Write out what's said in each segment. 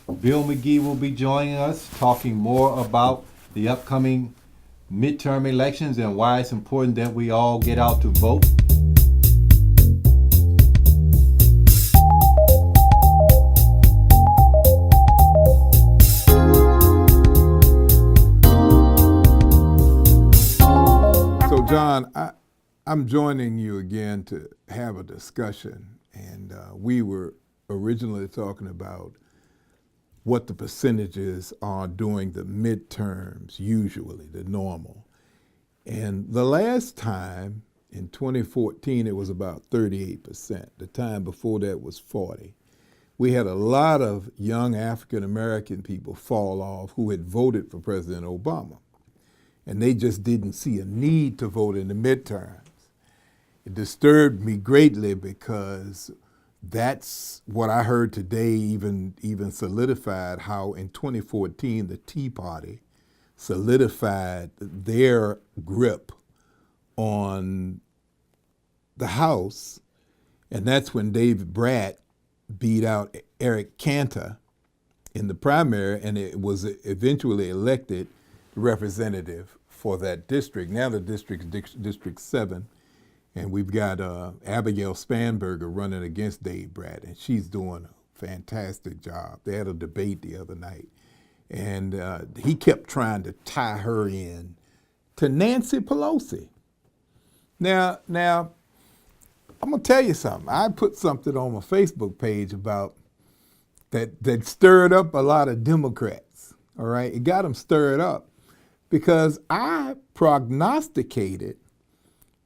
Bill McGee will be joining us, talking more about the upcoming midterm elections and why it's important that we all get out to vote. So, John, I'm joining you again to have a discussion. And we were originally talking about what the percentages are during the midterms, usually, the normal. And the last time, in 2014, it was about 38%. The time before that was 40. We had a lot of young African American people fall off who had voted for President Obama. And they just didn't see a need to vote in the midterms. It disturbed me greatly because that's what I heard today even solidified how in 2014 the Tea Party solidified their grip on the House, and that's when David Bratt beat out Eric Cantor in the primary, and it was eventually elected representative for that district. Now the district is District 7, and we've got Abigail Spanberger running against Dave Bratt, and she's doing a fantastic job. They had a debate the other night, and he kept trying to tie her in to Nancy Pelosi. Now, I'm gonna tell you something. I put something on my Facebook page about that stirred up a lot of Democrats. All right, it got them stirred up because I prognosticated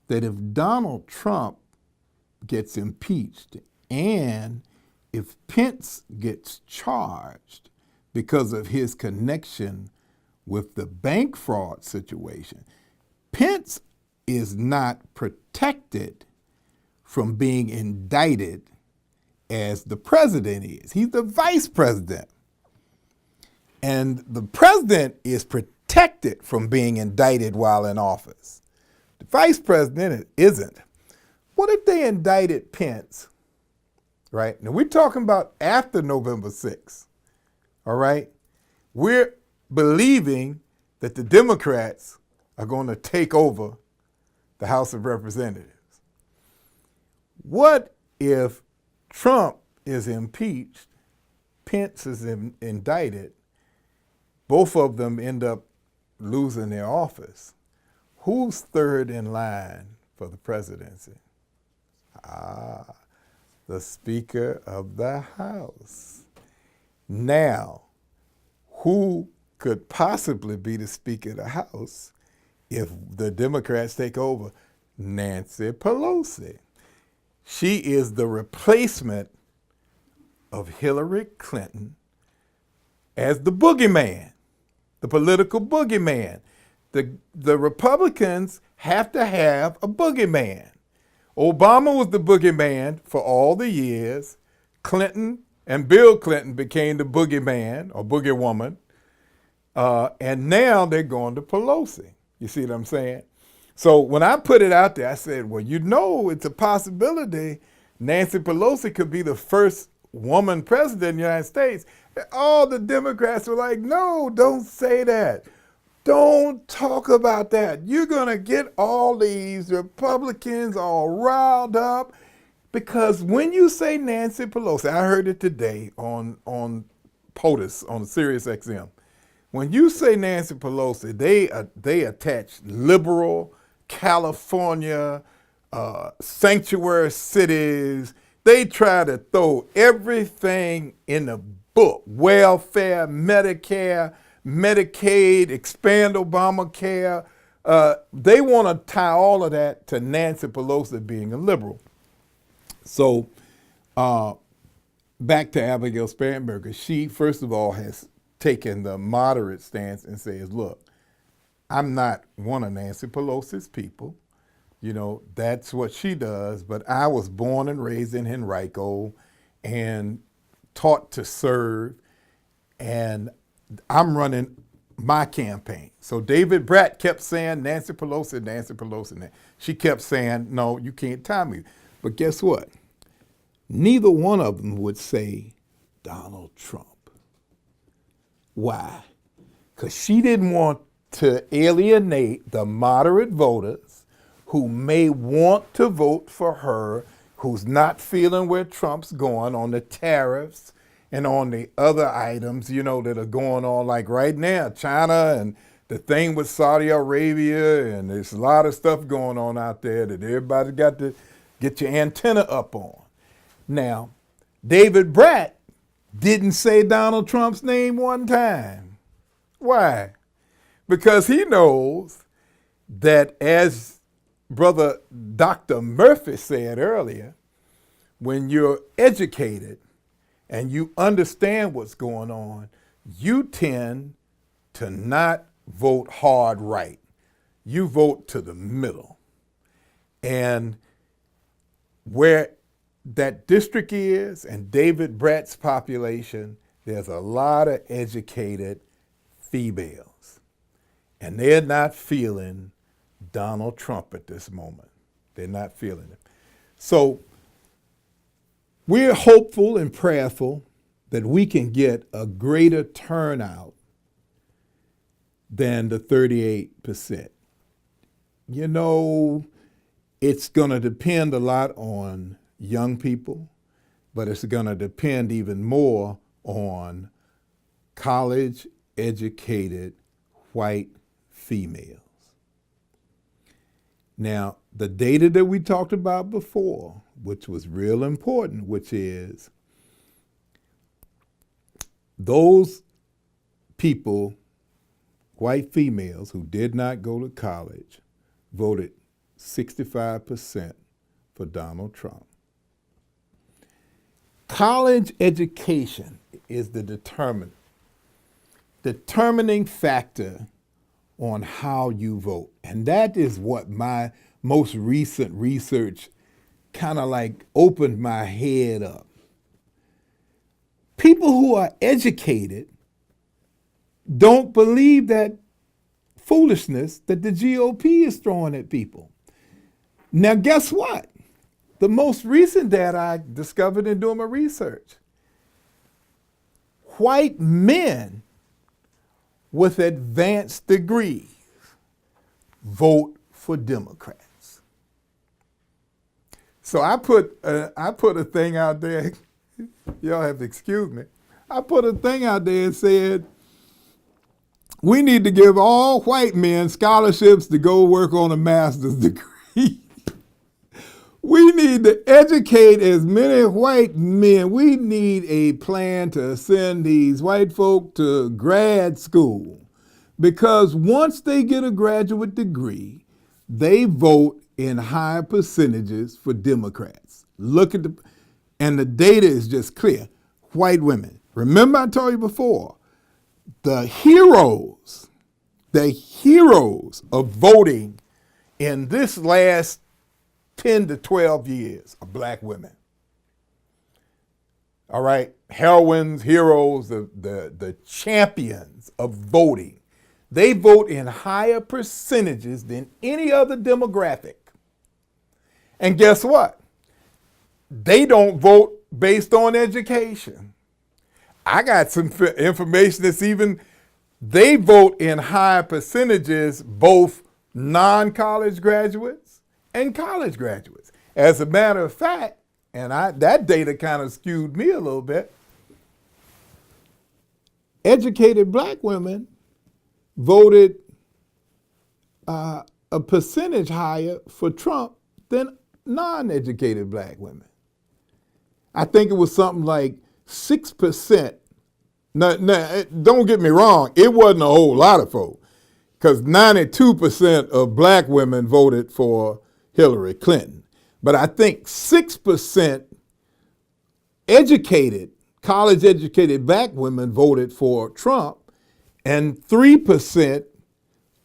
that if Donald Trump gets impeached and if Pence gets charged because of his connection with the bank fraud situation, Pence is not protected from being indicted as the president is. He's the vice president. And the president is protected from being indicted while in office. The vice president isn't. What if they indicted Pence, right? Now we're talking about after November 6th, all right? We're believing that the Democrats are going to take over the House of Representatives. What if Trump is impeached, Pence is indicted, both of them end up losing their office? Who's third in line for the presidency? The Speaker of the House. Now, who could possibly be the Speaker of the House if the Democrats take over? Nancy Pelosi. She is the replacement of Hillary Clinton as the boogeyman, the political boogeyman. The Republicans have to have a boogeyman. Obama was the boogeyman for all the years. Clinton and Bill Clinton became the boogeyman or boogeywoman. And now they're going to Pelosi. You see what I'm saying? So when I put it out there, I said, well, it's a possibility Nancy Pelosi could be the first woman president in the United States. All the Democrats were like, no, don't say that. Don't talk about that. You're going to get all these Republicans all riled up because when you say Nancy Pelosi, I heard it today on POTUS, on Sirius XM. When you say Nancy Pelosi, they attach liberal, California, sanctuary cities. They try to throw everything in the book, welfare, Medicare, Medicaid, expand Obamacare. They want to tie all of that to Nancy Pelosi being a liberal. So back to Abigail Spanberger. She, first of all, has taken the moderate stance and says, look, I'm not one of Nancy Pelosi's people. You know, that's what she does. But I was born and raised in Henrico and taught to serve. And I'm running my campaign. So David Bratt kept saying Nancy Pelosi, Nancy Pelosi. She kept saying, no, you can't tie me. But guess what? Neither one of them would say Donald Trump. Why? Because she didn't want to alienate the moderate voters who may want to vote for her, who's not feeling where Trump's going on the tariffs and on the other items, you know, that are going on, like right now, China and the thing with Saudi Arabia, and there's a lot of stuff going on out there that everybody's got to get your antenna up on. Now, David Bratt didn't say Donald Trump's name one time. Why? Because he knows that, as Brother Dr. Murphy said earlier, when you're educated and you understand what's going on, you tend to not vote hard right. You vote to the middle. And where that district is, and David Bratt's population, there's a lot of educated females. And they're not feeling Donald Trump at this moment. They're not feeling it. So we're hopeful and prayerful that we can get a greater turnout than the 38%. You know, it's going to depend a lot on young people, but it's going to depend even more on college-educated white females. Now, the data that we talked about before, which was real important, which is those people, white females who did not go to college, voted 65% for Donald Trump. College education is the determining factor on how you vote. And that is what my most recent research kind of like opened my head up. People who are educated don't believe that foolishness that the GOP is throwing at people. Now, guess what? The most recent data I discovered in doing my research, white men with advanced degrees vote for Democrats. So I put a thing out there. Y'all have to excuse me. I put a thing out there and said, we need to give all white men scholarships to go work on a master's degree. We need to educate as many white men. We need a plan to send these white folk to grad school, because once they get a graduate degree, they vote in high percentages for Democrats. And the data is just clear. White women. Remember I told you before, the heroes of voting in this last 10 to 12 years are black women. All right? Heroines, heroes, the champions of voting. They vote in higher percentages than any other demographic. And guess what? They don't vote based on education. I got some information that's even, they vote in higher percentages, both non-college graduates and college graduates. As a matter of fact, and that data kind of skewed me a little bit, educated black women voted a percentage higher for Trump than non-educated black women. I think it was something like 6%. Now, don't get me wrong, it wasn't a whole lot of folk, because 92% of black women voted for Hillary Clinton. But I think 6% educated, college-educated black women voted for Trump, and 3%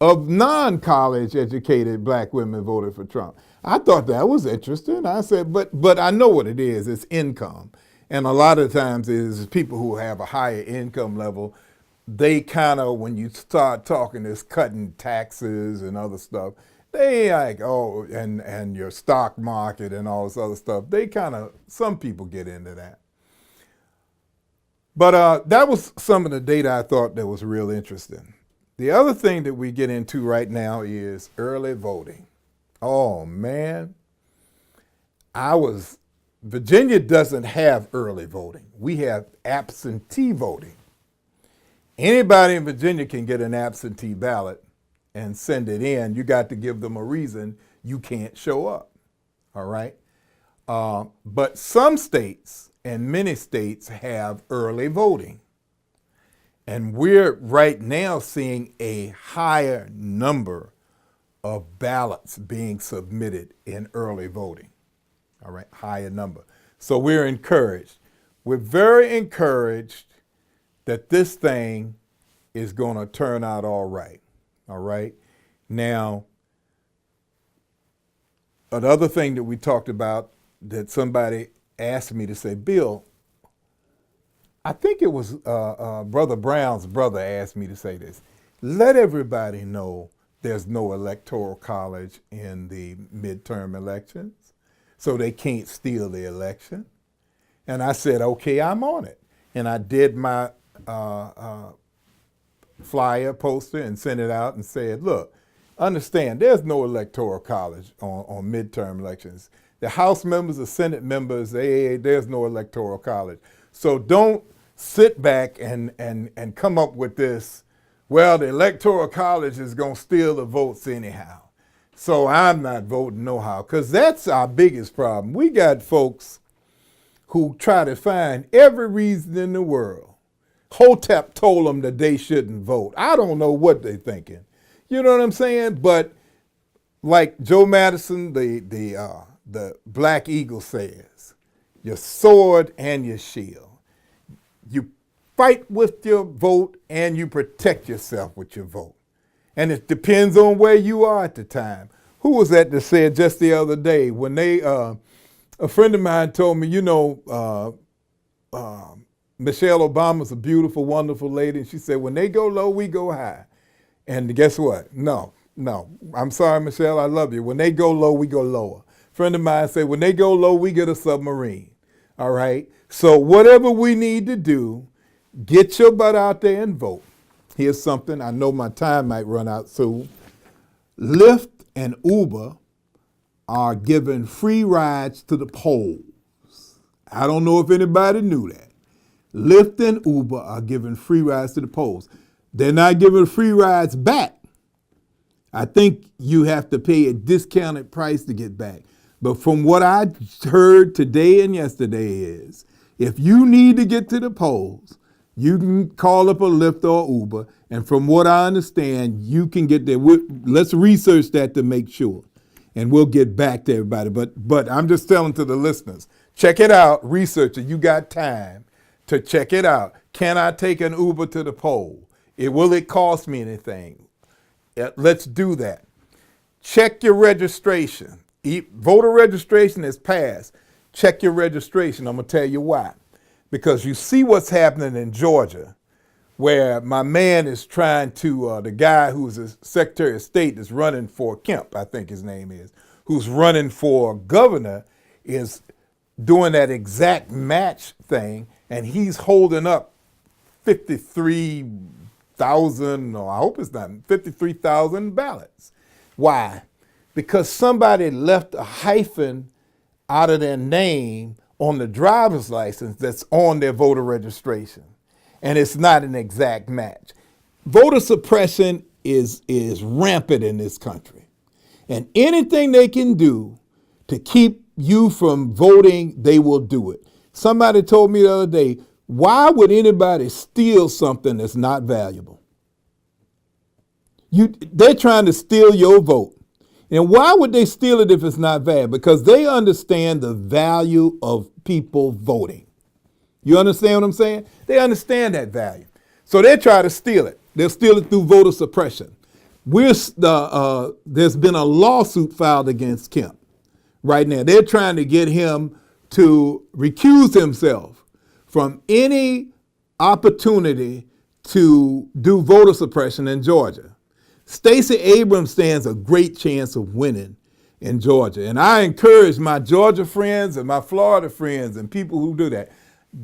of non-college educated black women voted for Trump. I thought that was interesting. I said, but I know what it is. It's income. And a lot of times it is people who have a higher income level, they kind of, when you start talking this cutting taxes and other stuff, they like, oh, and your stock market and all this other stuff, they kind of, some people get into that. But that was some of the data I thought that was real interesting. The other thing that we get into right now is early voting. Oh man, Virginia doesn't have early voting. We have absentee voting. Anybody in Virginia can get an absentee ballot and send it in. You got to give them a reason you can't show up. All right. But some states and many states have early voting. And we're right now seeing a higher number of ballots being submitted in early voting. All right, higher number. So we're encouraged. We're very encouraged that this thing is going to turn out all right. All right. Now, another thing that we talked about that somebody asked me to say, Bill, I think it was Brother Brown's brother asked me to say this. Let everybody know there's no electoral college in the midterm elections, so they can't steal the election. And I said, okay, I'm on it. And I did my flyer poster and sent it out and said, look, understand, there's no electoral college on midterm elections. The House members, the Senate members, there's no electoral college. So don't sit back and come up with this, well, the electoral college is going to steal the votes anyhow. So I'm not voting no how, because that's our biggest problem. We got folks who try to find every reason in the world. Hotep told them that they shouldn't vote. I don't know what they're thinking. You know what I'm saying? But like Joe Madison, the Black Eagle says, your sword and your shield. You fight with your vote and you protect yourself with your vote. And it depends on where you are at the time. Who was that said just the other day when a friend of mine told me, Michelle Obama's a beautiful, wonderful lady. And she said, when they go low, we go high. And guess what? No. I'm sorry, Michelle, I love you. When they go low, we go lower. A friend of mine said, when they go low, we get a submarine. All right? So whatever we need to do, get your butt out there and vote. Here's something. I know my time might run out soon. Lyft and Uber are giving free rides to the polls. I don't know if anybody knew that. Lyft and Uber are giving free rides to the polls. They're not giving free rides back. I think you have to pay a discounted price to get back. But from what I heard today and yesterday is, if you need to get to the polls, you can call up a Lyft or Uber, and from what I understand, you can get there. Let's research that to make sure, and we'll get back to everybody. But I'm just telling to the listeners, check it out, research it. You got time to check it out. Can I take an Uber to the poll? Will it cost me anything? Let's do that. Check your registration. Voter registration is passed. Check your registration. I'm going to tell you why. Because you see what's happening in Georgia, where my man is trying to, the guy who's the Secretary of State is running for Kemp, I think his name is, who's running for governor, is doing that exact match thing, and he's holding up 53,000, or I hope it's not, 53,000 ballots. Why? Because somebody left a hyphen out of their name on the driver's license that's on their voter registration. And it's not an exact match. Voter suppression is rampant in this country. And anything they can do to keep you from voting, they will do it. Somebody told me the other day, why would anybody steal something that's not valuable? They're trying to steal your vote. And why would they steal it if it's not valuable? Because they understand the value of people voting. You understand what I'm saying? They understand that value. So they try to steal it. They'll steal it through voter suppression. There's been a lawsuit filed against Kemp right now. They're trying to get him to recuse himself from any opportunity to do voter suppression in Georgia. Stacey Abrams stands a great chance of winning in Georgia. And I encourage my Georgia friends and my Florida friends and people who do that,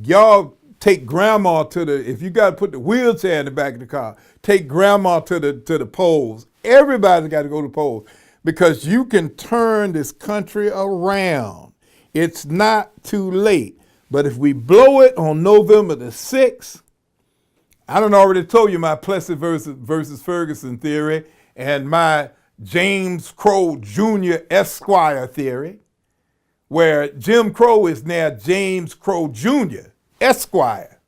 y'all take grandma to the, if you got to put the wheelchair in the back of the car, take grandma to the polls. Everybody's got to go to the polls because you can turn this country around. It's not too late. But if we blow it on November the 6th, I done already told you my Plessy versus Ferguson theory and my James Crow Jr. Esquire theory, where Jim Crow is now James Crow Jr. Esquire.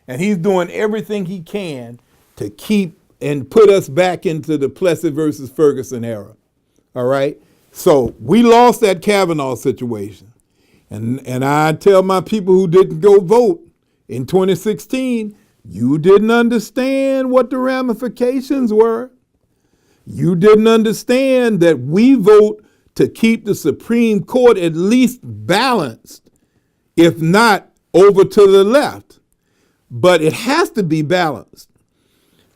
And he's doing everything he can to keep and put us back into the Plessy versus Ferguson era. All right? So we lost that Kavanaugh situation. And I tell my people who didn't go vote in 2016, you didn't understand what the ramifications were. You didn't understand that we vote to keep the Supreme Court at least balanced, if not over to the left. But it has to be balanced.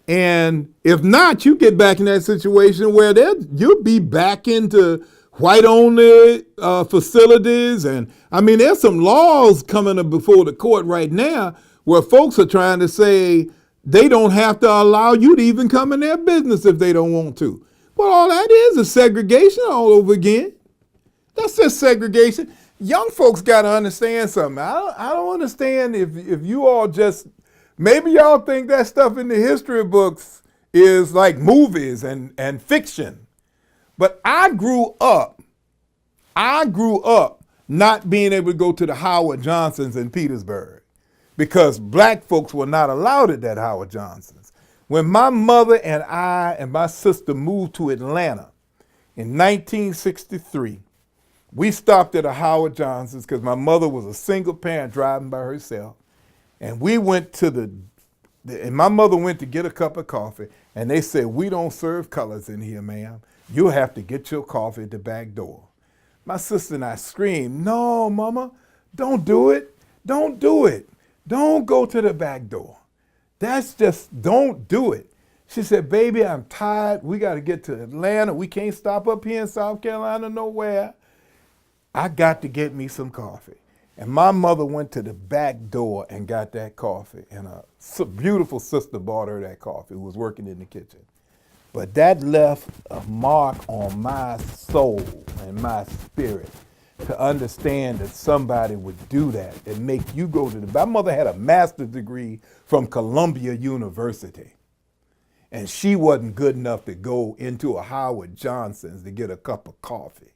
And if not, you get back in that situation where you'll be back into white-only facilities. And I mean, there's some laws coming before the court right now where folks are trying to say they don't have to allow you to even come in their business if they don't want to. Well, all that is segregation all over again. That's just segregation. Young folks got to understand something. I don't understand if you all just, maybe y'all think that stuff in the history books is like movies and fiction. But I grew up not being able to go to the Howard Johnsons in Petersburg because black folks were not allowed at that Howard Johnson's. When my mother and I and my sister moved to Atlanta in 1963, we stopped at a Howard Johnson's because my mother was a single parent driving by herself. And we went to and my mother went to get a cup of coffee, and they said, "We don't serve colors in here, ma'am. You'll have to get your coffee at the back door." My sister and I screamed, "No, Mama, don't do it. Don't do it. Don't go to the back door. Don't do it." She said, "Baby, I'm tired. We got to get to Atlanta. We can't stop up here in South Carolina nowhere. I got to get me some coffee." And my mother went to the back door and got that coffee. And a beautiful sister bought her that coffee who was working in the kitchen. But that left a mark on my soul and my spirit to understand that somebody would do that and make you go to my mother had a master's degree from Columbia University. And she wasn't good enough to go into a Howard Johnson's to get a cup of coffee.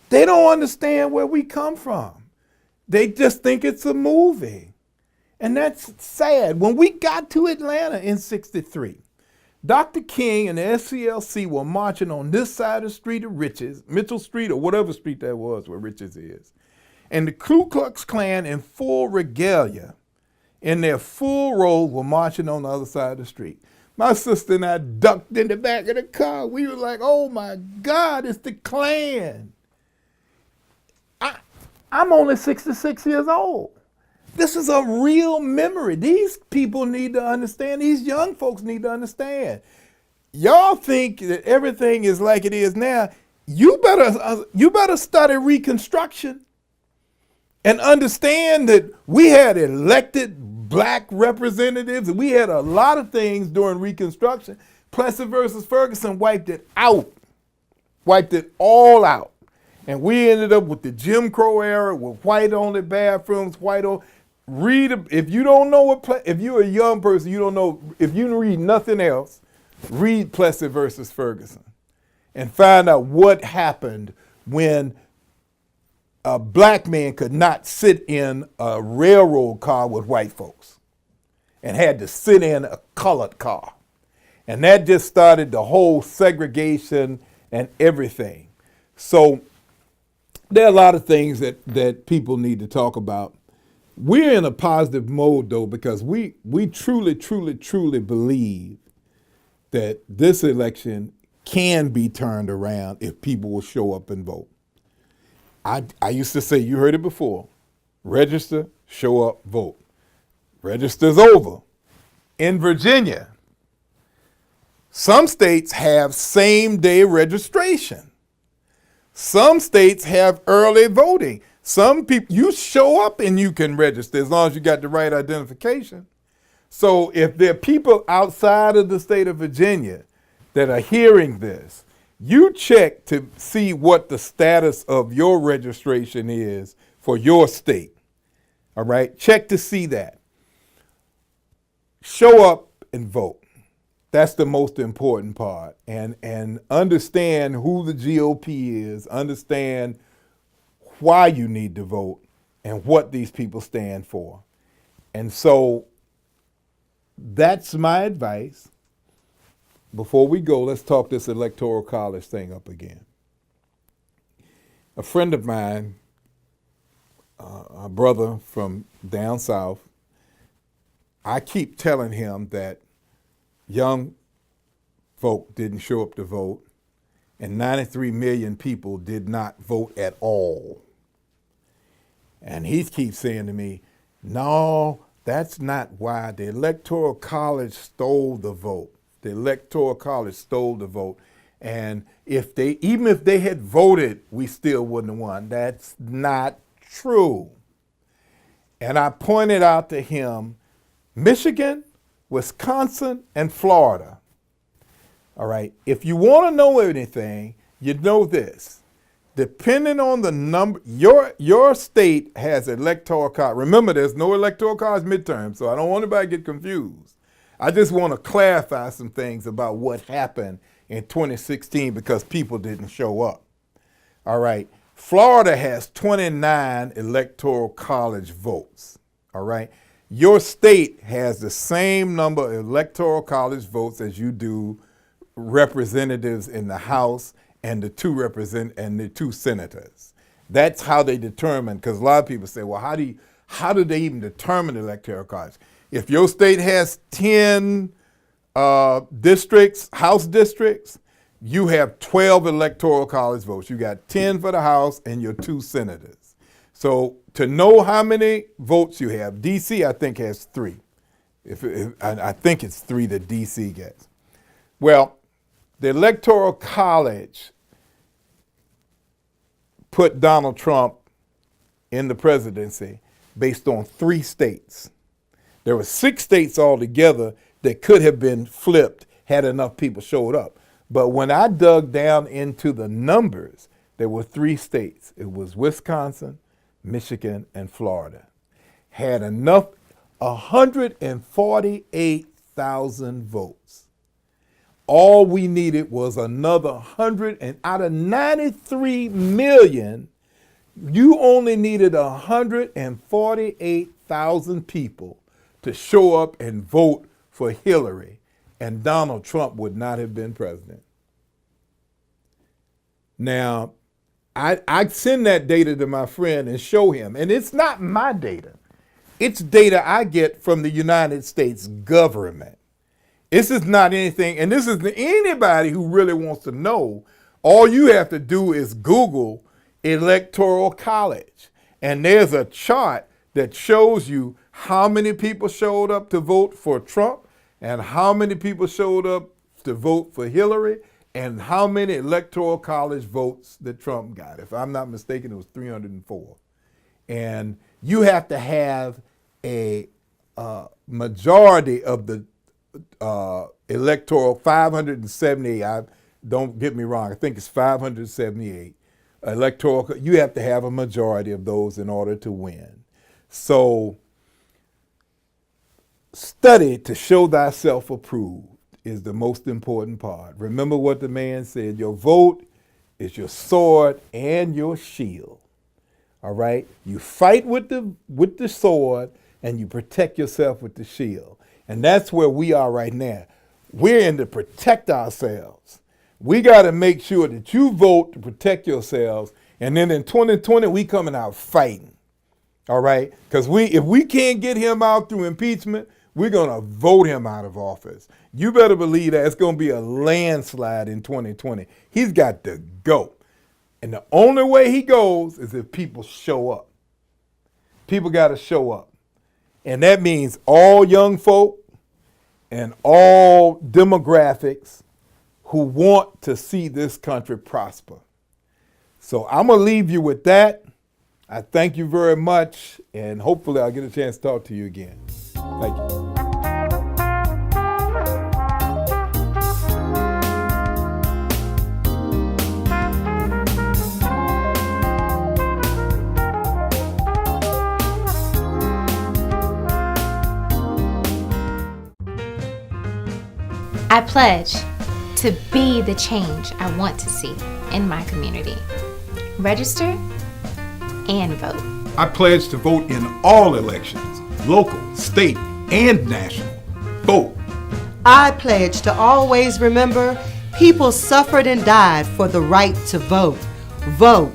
They don't understand where we come from. They just think it's a movie. And that's sad. When we got to Atlanta in '63, Dr. King and the SCLC were marching on this side of the street of Riches, Mitchell Street or whatever street that was where Riches is. And the Ku Klux Klan in full regalia, in their full robes, were marching on the other side of the street. My sister and I ducked in the back of the car. We were like, "Oh my God, it's the Klan." I'm only 66 years old. This is a real memory. These people need to understand. These young folks need to understand. Y'all think that everything is like it is now. You better study Reconstruction and understand that we had elected black representatives. We had a lot of things during Reconstruction. Plessy versus Ferguson wiped it out, wiped it all out. And we ended up with the Jim Crow era with white-only bathrooms, if you don't know if you're a young person, you don't know, if you read nothing else, read Plessy versus Ferguson and find out what happened when a black man could not sit in a railroad car with white folks and had to sit in a colored car. And that just started the whole segregation and everything. So there are a lot of things that people need to talk about. We're in a positive mode, though, because we truly, truly, truly believe that this election can be turned around if people will show up and vote. I used to say, you heard it before, register, show up, vote. Register's over. In Virginia, some states have same-day registration. Some states have early voting. Some people, you show up and you can register as long as you got the right identification. So if there are people outside of the state of Virginia that are hearing this, you check to see what the status of your registration is for your state. All right? Check to see that. Show up and vote. That's the most important part. And understand who the GOP is, understand why you need to vote and what these people stand for. And so that's my advice. Before we go, let's talk this electoral college thing up again. A friend of mine, a brother from down south, I keep telling him that young folk didn't show up to vote and 93 million people did not vote at all. And he keeps saying to me, no, that's not why. The Electoral College stole the vote. The Electoral College stole the vote. And even if they had voted, we still wouldn't have won. That's not true. And I pointed out to him Michigan, Wisconsin, and Florida. All right. If you want to know anything, you know this. Depending on the number, your state has electoral college. Remember, there's no electoral college midterm, so I don't want anybody to get confused. I just want to clarify some things about what happened in 2016 because people didn't show up. All right. Florida has 29 electoral college votes. All right. Your state has the same number of electoral college votes as you do representatives in the House and the two senators. That's how they determine, because a lot of people say, well, how do they even determine the electoral college? If your state has 10 districts, House districts, you have 12 electoral college votes. You got 10 for the House and your 2 senators. So to know how many votes you have, DC I think has 3. I think it's 3 that DC gets. Well, the Electoral College put Donald Trump in the presidency based on 3 states. There were 6 states altogether that could have been flipped had enough people showed up. But when I dug down into the numbers, there were 3 states. It was Wisconsin, Michigan, and Florida. Had enough, 148,000 votes. All we needed was another 100, and out of 93 million, you only needed 148,000 people to show up and vote for Hillary, and Donald Trump would not have been president. Now, I send that data to my friend and show him, and it's not my data. It's data I get from the United States government. This is not anything, and this is anybody who really wants to know. All you have to do is Google Electoral College, and there's a chart that shows you how many people showed up to vote for Trump and how many people showed up to vote for Hillary and how many Electoral College votes that Trump got. If I'm not mistaken, it was 304. And you have to have a majority of the electoral 578. Don't get me wrong. I think it's 578 electoral. You have to have a majority of those in order to win. So study to show thyself approved is the most important part. Remember what the man said, your vote is your sword and your shield. All right? You fight with the sword and you protect yourself with the shield. And that's where we are right now. We're in to protect ourselves. We got to make sure that you vote to protect yourselves. And then in 2020, we coming out fighting. All right? Because if we can't get him out through impeachment, we're going to vote him out of office. You better believe that it's going to be a landslide in 2020. He's got to go. And the only way he goes is if people show up. People got to show up. And that means all young folk and all demographics who want to see this country prosper. So I'm going to leave you with that. I thank you very much, and hopefully I'll get a chance to talk to you again. Thank you. I pledge to be the change I want to see in my community. Register and vote. I pledge to vote in all elections, local, state, and national. Vote. I pledge to always remember people suffered and died for the right to vote. Vote.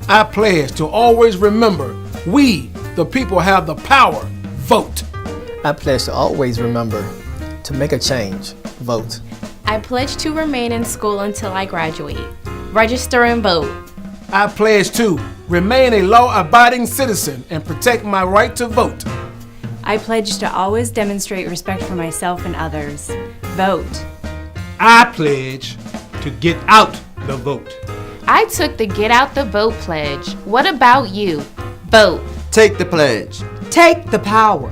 I pledge to always remember we, the people, have the power. Vote. I pledge to always remember to make a change. Vote. I pledge to remain in school until I graduate. Register and vote. I pledge to remain a law-abiding citizen and protect my right to vote. I pledge to always demonstrate respect for myself and others. Vote. I pledge to get out the vote. I took the Get Out the Vote pledge. What about you? Vote. Take the pledge. Take the power.